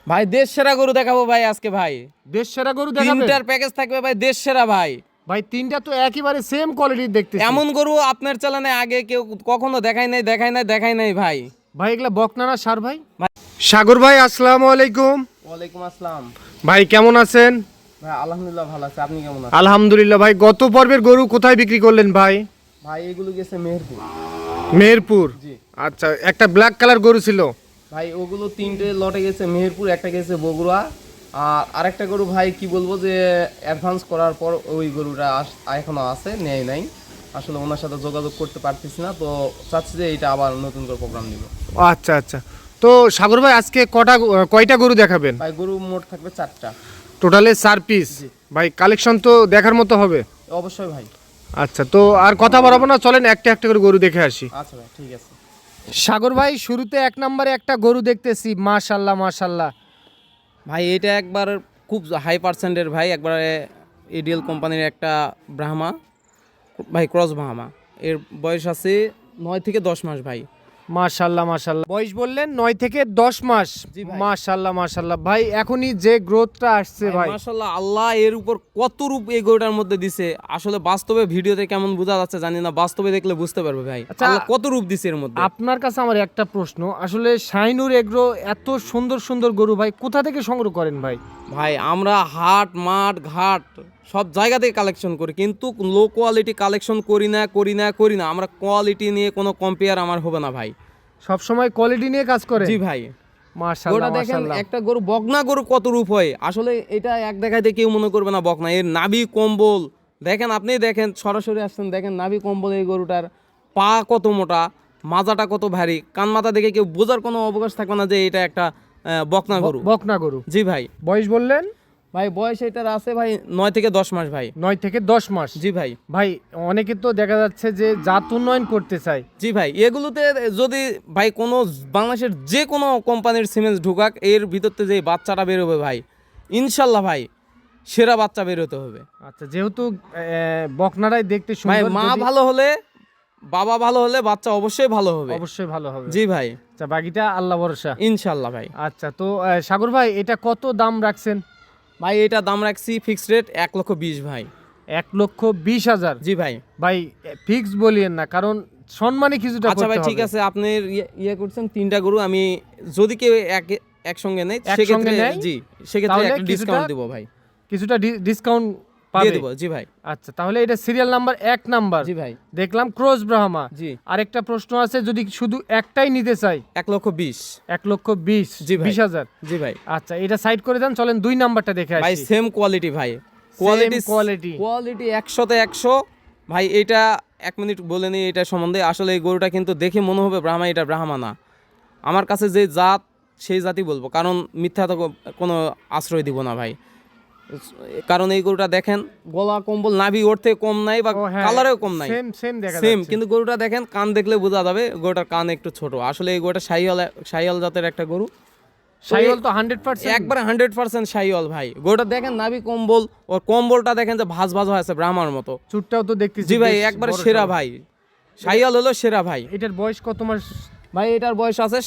ভাই দেশ সেরা গরু দেখাবো ভাই আজকে ভাই। দেশ সেরা গরু দেখাবেন? তিনটার প্যাকেজ থাকবে ভাই দেশ সেরা ভাই। ভাই তিনটা তো একেবারে সেম কোয়ালিটির দেখতেছি। এমন গরু আপনার চ্যানেলে আগে কেউ কখনো দেখাই নাই ভাই। ভাই এগুলা বকনা না সার ভাই? সাগর ভাই আসসালামু আলাইকুম। ওয়ালাইকুম আসসালাম। ভাই কেমন আছেন? ভাই আলহামদুলিল্লাহ ভালো আছে, আপনি কেমন আছেন? আলহামদুলিল্লাহ। ভাই গত পর্বের গরু কোথায় বিক্রি করলেন ভাই? ভাই এগুলো গেছে মেহেরপুর। মেহেরপুর? জি। আচ্ছা, একটা ব্ল্যাক কালার গরু ছিল ভাই ওগুলো তিনটে লটে গেছে মেহেরপুর, একটা গেছে বগুড়া, আর আরেকটা গরু ভাই কি বলবো যে অ্যাডভান্স করার পর ওই গরুটা এখনো আছে, নেয় নাই। আসলে ওনার সাথে যোগাযোগ করতে পারতেছি না, তো চাচ্ছি যে এটা আবার নতুন করে প্রোগ্রাম দিব। আচ্ছা আচ্ছা। তো সাগর ভাই আজকে কয়টা গরু দেখাবেন? ভাই গরু মোট থাকবে 4টা, টোটালে 4 পিস। ভাই কালেকশন তো দেখার মতো হবে। অবশ্যই ভাই। আচ্ছা, তো আর কথা বাড়াবো না, চলেন একটা একটা করে গরু দেখে আসি। আচ্ছা ভাই ঠিক আছে। সাগর ভাই শুরুতে এক নম্বরে একটা গরু দেখতেছি, মাশাল্লাহ মাশাল্লাহ। ভাই এটা একবার খুব হাই পার্সেন্টের ভাই, একবারে এডিএল কোম্পানির একটা ব্রাহ্মা ভাই, ক্রস ব্রাহ্মা। এর বয়স আছে 9 থেকে 10 মাস ভাই। মাশাল্লাহ মাশাল্লাহ। বয়স বললেন 9 থেকে 10 মাস। জি ভাই। মাশাল্লাহ মাশাল্লাহ। ভাই এখনই যে গ্রোথটা আসছে ভাই, মাশাআল্লাহ, আল্লাহ এর উপর কত রূপ এই গরুটার মধ্যে দিছে। আসলে বাস্তবে ভিডিওতে কেমন বোঝা যাচ্ছে জানি না, বাস্তবে দেখলে বুঝতে পারবে ভাই আচ্ছা, আল্লাহ কত রূপ দিছে এর মধ্যে। আপনার কাছে আমার একটা প্রশ্ন, আসলে শাইনুর এগ্রো এত সুন্দর সুন্দর গরু ভাই কোথা থেকে সংগ্রহ করেন ভাই? ভাই আমরা হাট মাঠ ঘাট সব জায়গা থেকে কালেকশন করি, কিন্তু লো কোয়ালিটি কালেকশন করি না। আমরা কোয়ালিটি নিয়ে কোনো কম্পেয়ার আমার হবে না ভাই। সব সময় কোয়ালিটি নিয়ে কাজ করেন? জি ভাই। মাশাআল্লাহ গোটা দেখেন মাশাআল্লাহ। একটা গরু, বকনা গরু কত রূপ হয়। আসলে এটা এক দেখাইতে কেউ মনে করবে না বকনা। এর নাভি কম্বল দেখেন, আপনি দেখেন, সরাসরি আসছেন দেখেন নাভি কম্বল এই গরুটার। পা কত মোটা, মাজাটা কত ভারী, কান মাথা দেখে কেউ বোঝার কোনো অবকাশ থাকবে না যে এটা একটা বকনা গরু। বকনা গরু। জি ভাই। বয়স বললেন? ভাই বয়স এটার আছে ভাই 9 থেকে 10 মাস ভাই। 9 থেকে 10 মাস। জি ভাই। ভাই অনেকে তো দেখা যাচ্ছে যে জাত উন্নয়ন করতে চায়। জি ভাই, এগুলোতে যদি ভাই কোনো বাংলাদেশের যে কোনো কোম্পানির সিমেন্স ঢুকাক, এর ভিতরতে যে বাচ্চাটা বেরোবে ভাই, ইনশাল্লাহ ভাই সেরা বাচ্চা বেরোতে হবে। আচ্ছা, যেহেতু বকনারাই দেখতে ভাই সুন্দর, মা যদি- ভালো হলে, বাবা ভালো হলে বাচ্চা অবশ্যই ভালো হবে। অবশ্যই ভালো হবে। জি ভাই। আচ্ছা, বাকিটা আল্লাহ ভরসা। ইনশাল্লাহ ভাই। আচ্ছা, তো সাগর ভাই এটা কত দাম রাখছেন? ভাই এটা দাম রাখছি ফিক্সড রেট 1,20,000 ভাই। 1,20,000? জি ভাই। ভাই ফিক্স বলিয়েন না, কারণ সম্মানী কিছুটা আচ্ছা ভাই করতে ঠিক হবে। আছে, আপনি ইয়ে করছেন 3টা গরু, আমি যদি কেউ একসঙ্গে নেই একসঙ্গে সেক্ষেত্রে নেয়? জি, সেক্ষেত্রে তাহলে একটা ডিসকাউন্ট দিব ভাই। কিছুটা ডিসকাউন্ট দিয়ে পাবে? দেবো। জি ভাই। আচ্ছা, তাহলে এটা সিরিয়াল নাম্বার 1 নাম্বার। জি ভাই। দেখলাম ক্রস ব্রাহ্মা। জি। আরেকটা প্রশ্ন আছে, যদি শুধু একটাই নিতে চাই? 1,20,000। 1,20,000? জি ভাই। 20,000? জি ভাই। আচ্ছা, এটা সাইড করে দেন, চলেন 2 নাম্বারটা দেখে ভাই আসি। সেম কোয়ালিটি ভাই, কোয়ালিটি। কোয়ালিটি 100তে 100 ভাই। এটা 1 মিনিট বলে নিই এটা সম্বন্ধে। আসলে এই গরুটা কিন্তু দেখে মনে হবে ব্রাহ্মা, এটা ব্রাহ্মা না। আমার কাছে যে জাত সেই জাতই বলবো, কারণ মিথ্যা তো কোনো আশ্রয় দিব না ভাই। কারণ এই গরুটা দেখেন, গলা কম্বল নাভি ওর থেকে কম নাই বা ও হ্যাঁ, কালারেও কম নাই, সেম দেখা সেম। যাচ্ছে। কিন্তু গরুটা দেখেন, কান দেখলে বোঝা যাবে গরুটার কান একটু ছোট। আসলে এই গরুটা শাহিওয়াল জাতের একটা গরু। শাহিওয়াল তো 100%? একবারে 100% শাহিওয়াল ভাই। গরুটা দেখেন নাভি কম্বল, ওর কম্বলটা দেখেন যে ভাঁজ হয়ে আছে ব্রাহ্মার মতো। চুটটাও তো দেখতেছি। জি ভাই, বেশ একবারে বড় সেরা সড়ো। ভাই। শাহিওয়াল হলো সেরা ভাই। এটার বয়স কত মাস? ভাই এটার বয়স আছে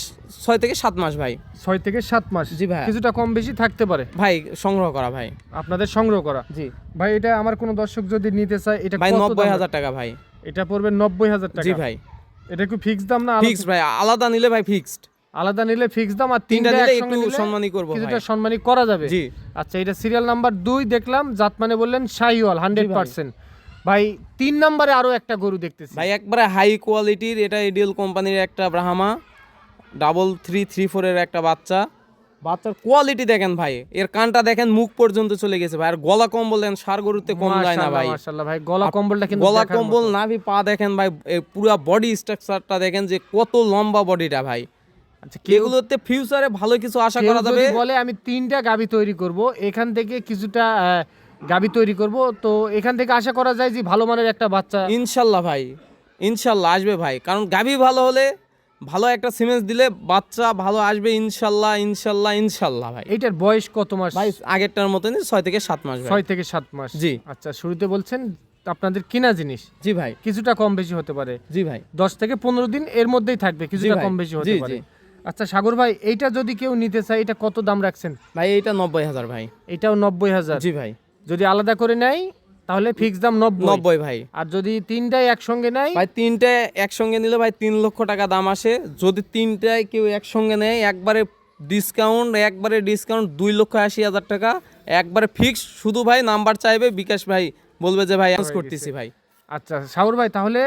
6 থেকে 7 মাস ভাই। 6 থেকে 7 মাস। জি ভাই। কিছুটা কম বেশি থাকতে পারে। ভাই সংগ্রহ করা ভাই। আপনাদের সংগ্রহ করা? জি ভাই এটা আমার কোনো দর্শক যদি নিতে চায়, এটা ভাই কত দাম? 90,000 টাকা ভাই। এটা পড়বে 90,000 টাকা? জি ভাই। এটা কি ফিক্স দাম না ফিক্সড ভাই, আলাদা নিলে ভাই ফিক্সড। আলাদা নিলে ফিক্স দাম, আর তিনটা তিনটা নিলে একসঙ্গে একটু নিলে সম্মানী করব ভাই। কিছুটা সম্মানী করা যাবে? জি। আচ্ছা, এটা সিরিয়াল নাম্বার 2 দেখলাম, জাত মানে বললেন শাহিওয়াল 100%। ভাই 3 নম্বরে আরো একটা গরু দেখতেছি ভাই একবারে হাই কোয়ালিটির, এটা এডিএল কোম্পানির একটা ব্রাহ্মা, 3334 এর একটা বাচ্চার কোয়ালিটি দেখেন ভাই। এর কানটা দেখেন, মুখ পর্যন্ত চলে গেছে ভাই। আর গলা কম্বল দেন, সার গরুতে কম যায় না ভাই। মাশাআল্লাহ ভাই, গলা কম্বলটা কিন্তু গলা দেখার কম্বল, মতো। নাভি, পা দেখেন ভাই। পুরো বডি স্ট্রাকচারটা দেখেন যে কত লম্বা বডিটা ভাই। আচ্ছা, কেউ এগুলোতে ফিউচারে ভালো কিছু আশা কেউ করা যাবে। যদি বলে আমি 3টা গাবি তৈরি করব, এখান থেকে কিছুটা গাবি তৈরি করব, তো এখান থেকে আশা করা যায় যে ভালো মানের একটা বাচ্চা? ইনশাল্লাহ ভাই, ইনশাল্লাহ আসবে ভাই। কারণ গাভী ভালো হলে, ভালো একটা সিমেন্স দিলে বাচ্চা ভালো আসবে ইনশাল্লাহ, ইনশাল্লাহ, ইনশাল্লাহ ভাই। এইটার বয়স কত মাস ভাই আগেরটার মতনই 6 থেকে 7 মাস ভাই। 6 থেকে 7 মাস? জি। আচ্ছা, শুরুতে বলছেন আপনাদের কিনা জিনিস, জি ভাই। কিছুটা কম বেশি হতে পারে। জি ভাই। 10 থেকে 15 দিন এর মধ্যেই থাকবে, কিছুটা ভাই। কম বেশি হতে জি, পারে। জি। আচ্ছা সাগর ভাই, এইটা যদি কেউ নিতে চায় এটা কত দাম রাখছেন? ভাই এইটা 90,000 ভাই। এটাও 90,000? জি ভাই। যদি আলাদা করে নেয় তাহলে ফিক্স দাম 90? 90 ভাই। আর যদি তিনটাই একসঙ্গে নেয়? ভাই তিনটে একসঙ্গে নিলে ভাই 3 লক্ষ টাকা দাম আসে। যদি তিনটায় কেউ একসঙ্গে নেয় একবারে ডিসকাউন্ট 2,80,000 টাকা একবারে ফিক্স। শুধু ভাই নাম্বার চাইবে, বিকাশ ভাই বলবে যে ভাই অ্যানাউন্স করতেছি ভাই। আচ্ছা সাগর ভাই, তাহলে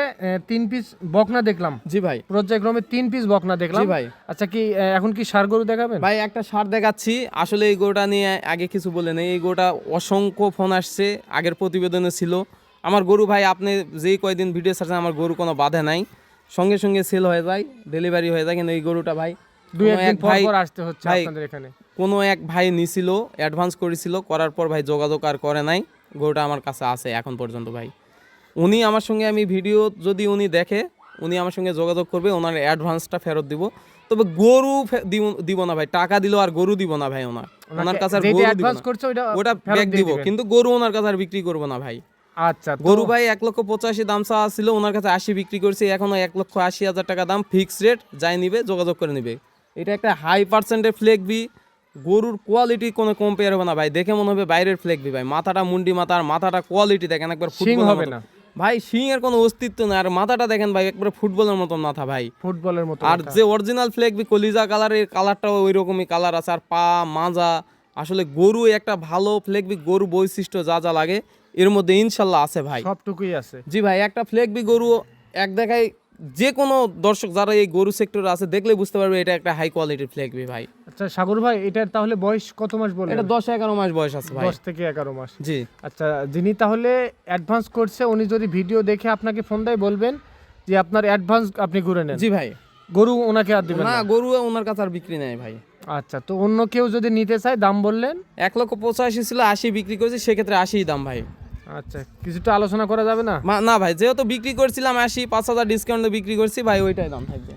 3 পিস বকনা দেখলাম, জি ভাই। পর্যায়ক্রমে 3 পিস বকনা দেখলাম। জি ভাই। আচ্ছা কি এখন কি ষাঁড় গরু দেখাবেন? ভাই একটা ষাঁড় দেখাচ্ছি। আসলে এই গরুটা নিয়ে আগে কিছু বলে নেই। এই গরুটা অসংখ্য ফোন আসছে, আগের প্রতিবেদনে ছিল। আমার গরু ভাই আপনি যেই কয়দিন ভিডিও ছাড়ছেন আমার গরু কোনো বাধা নাই, সঙ্গে সঙ্গে সেল হয়ে যায়, ডেলিভারি হয়ে যায়। কিন্তু এই গরুটা ভাই 2-1 দিন পর পর আসতে হচ্ছে ভাই, আপনাদের এখানে। কোনো এক ভাই নিছিল, অ্যাডভান্স করেছিল, করার পর ভাই যোগাযোগ আর করে নাই। গরুটা আমার কাছে আছে এখন পর্যন্ত ভাই। উনি আমার সঙ্গে, আমি ভিডিও যদি উনি দেখে উনি আমার সঙ্গে যোগাযোগ করবে, ওনার অ্যাডভান্সটা ফেরত দিব। তবে গরু দিব না ভাই, টাকা দিল আর গরু দিব না ভাই। ওনার কাছে আর যেটা গরু দিব অ্যাডভান্স না, করছে ওটা ফেরত ব্যাক দিয়ে দিব, দিবেন। কিন্তু গরু ওনার কাছে আর বিক্রি করবো না ভাই। আচ্ছা গরু ভাই 1,85,000 দাম চাওয়া ছিল, ওনার কাছে 80 বিক্রি করছে। এখনো 1,80,000 টাকা দাম ফিক্সড রেট, যাই নিবে যোগাযোগ করে নিবে। এটা একটা হাই পার্সেন্টের ফ্লেগবি, গরুর কোয়ালিটি কোনো কম্পেয়ার হবে না ভাই। দেখে মনে হবে বাইরের ফ্লেগবি ভাই। মাথাটা মুন্ডি মাথা, আর মাথাটা কোয়ালিটি দেখেন একবার সিং ফুটবল হবে না ভাই, শিং এর কোনো অস্তিত্ব নেই। আর মাথাটা দেখেন ভাই একবার ফুটবলের মতন মাথা ভাই, ফুটবলের মতো। আর যে অরিজিনাল ফ্লেগবি কলিজা কালারের কালারটাও ওই রকমই কালার আছে। আর পা মাজা, আসলে গরু একটা ভালো ফ্লেগবি, গরু বৈশিষ্ট্য যা যা লাগে এর মধ্যে ইনশাল্লাহ আছে ভাই। সবটুকুই আছে। জি ভাই, একটা ফ্লেগবি গরু এক দেখায় যে কোনো দর্শক যারা এই গরু সেক্টরে আছে দেখলে বুঝতে পারবে এটা একটা হাই কোয়ালিটির ফ্লেগবি ভাই। আচ্ছা সাগর ভাই, এটার তাহলে বয়স কত মাস বললেন? এটা 10-11 মাস বয়স আছে ভাই। 10 থেকে 11 মাস। জি। আচ্ছা, যিনি তাহলে অ্যাডভান্স করছে উনি যদি ভিডিও দেখে আপনাকে ফোন দেয়, বলবেন যে আপনার অ্যাডভান্স আপনি ঘুরে নেন। জি ভাই। গরু ওনাকে আর দিবেন না, না? গরু ওনার কাছে আর বিক্রি নেই ভাই। আচ্ছা, তো অন্য কেউ যদি নিতে চায় দাম বললেন? 1,85,000 ছিল, 80 বিক্রি করেছি, সেক্ষেত্রে 80 দাম ভাই। আচ্ছা, কিছুটা আলোচনা করা যাবে না? না ভাই, যেহেতু বিক্রি করছিলাম 80, 5,000 ডিসকাউন্টে বিক্রি করছি ভাই, ওইটাই দাম থাকবে।